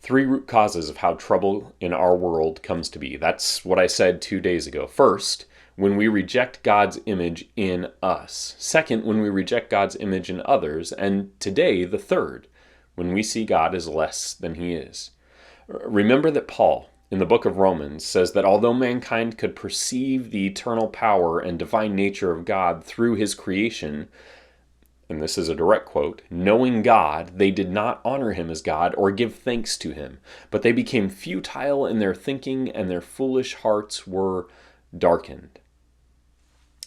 Three root causes of how trouble in our world comes to be. That's what I said 2 days ago. First, when we reject God's image in us. Second, when we reject God's image in others. And today, the third, when we see God as less than he is. Remember that Paul, in the book of Romans, says that although mankind could perceive the eternal power and divine nature of God through his creation, and this is a direct quote, knowing God, they did not honor him as God or give thanks to him, but they became futile in their thinking and their foolish hearts were darkened.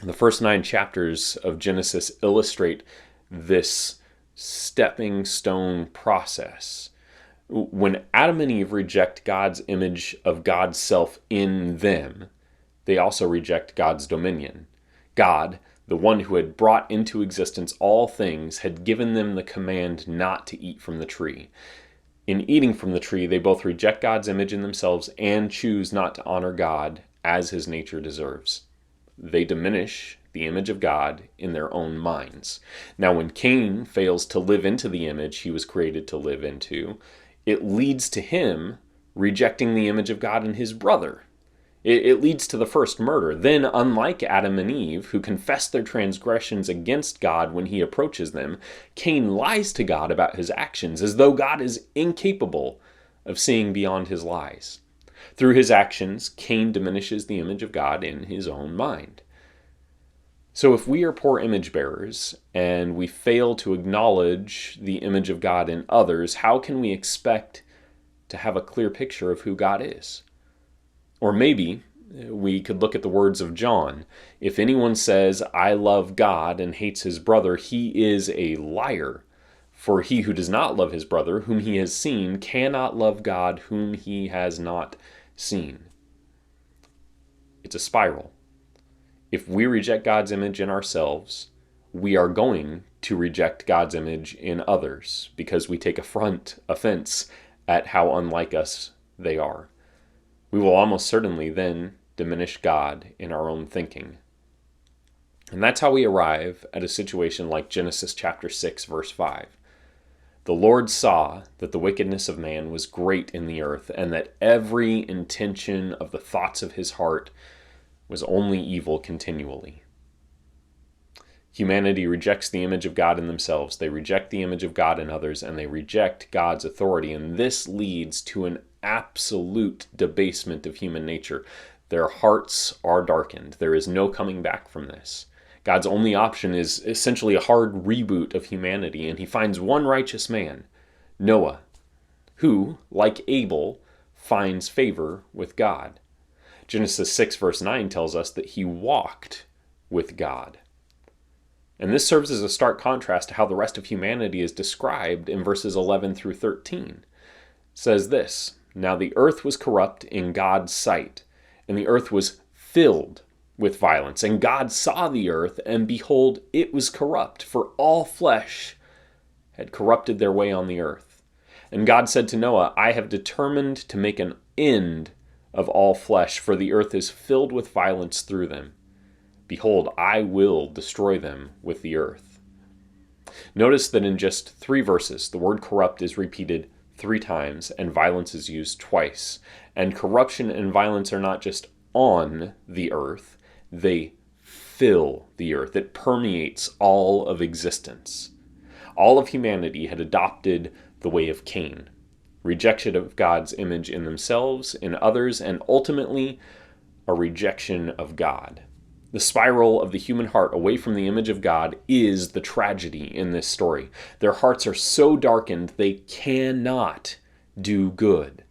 The first 9 chapters of Genesis illustrate this stepping stone process. When Adam and Eve reject God's image of God's self in them, they also reject God's dominion. God, the one who had brought into existence all things, had given them the command not to eat from the tree. In eating from the tree, they both reject God's image in themselves and choose not to honor God as his nature deserves. They diminish the image of God in their own minds. Now, when Cain fails to live into the image he was created to live into, it leads to him rejecting the image of God in his brother. It leads to the first murder. Then, unlike Adam and Eve, who confess their transgressions against God when he approaches them, Cain lies to God about his actions as though God is incapable of seeing beyond his lies. Through his actions, Cain diminishes the image of God in his own mind. So if we are poor image bearers and we fail to acknowledge the image of God in others, how can we expect to have a clear picture of who God is? Or maybe we could look at the words of John. If anyone says, I love God and hates his brother, he is a liar. For he who does not love his brother, whom he has seen, cannot love God, whom he has not seen. It's a spiral. If we reject God's image in ourselves, we are going to reject God's image in others because we take offense at how unlike us they are. We will almost certainly then diminish God in our own thinking. And that's how we arrive at a situation like Genesis chapter 6, verse 5. The Lord saw that the wickedness of man was great in the earth, and that every intention of the thoughts of his heart was only evil continually. Humanity rejects the image of God in themselves. They reject the image of God in others, and they reject God's authority. And this leads to an absolute debasement of human nature. Their hearts are darkened. There is no coming back from this. God's only option is essentially a hard reboot of humanity, and he finds one righteous man, Noah, who, like Abel, finds favor with God. Genesis 6 verse 9 tells us that he walked with God. And this serves as a stark contrast to how the rest of humanity is described in verses 11 through 13. It says this, Now the earth was corrupt in God's sight, and the earth was filled with violence. And God saw the earth, and behold, it was corrupt, for all flesh had corrupted their way on the earth. And God said to Noah, I have determined to make an end of all flesh, for the earth is filled with violence through them. Behold, I will destroy them with the earth. Notice that in just 3 verses, the word corrupt is repeated 3 times, and violence is used twice. And corruption and violence are not just on the earth, they fill the earth. It permeates all of existence. All of humanity had adopted the way of Cain, rejection of God's image in themselves, in others, and ultimately a rejection of God. The spiral of the human heart away from the image of God is the tragedy in this story. Their hearts are so darkened they cannot do good.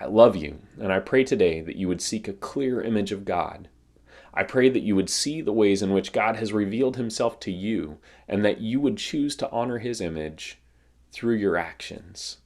I love you, and I pray today that you would seek a clear image of God. I pray that you would see the ways in which God has revealed himself to you, and that you would choose to honor his image through your actions.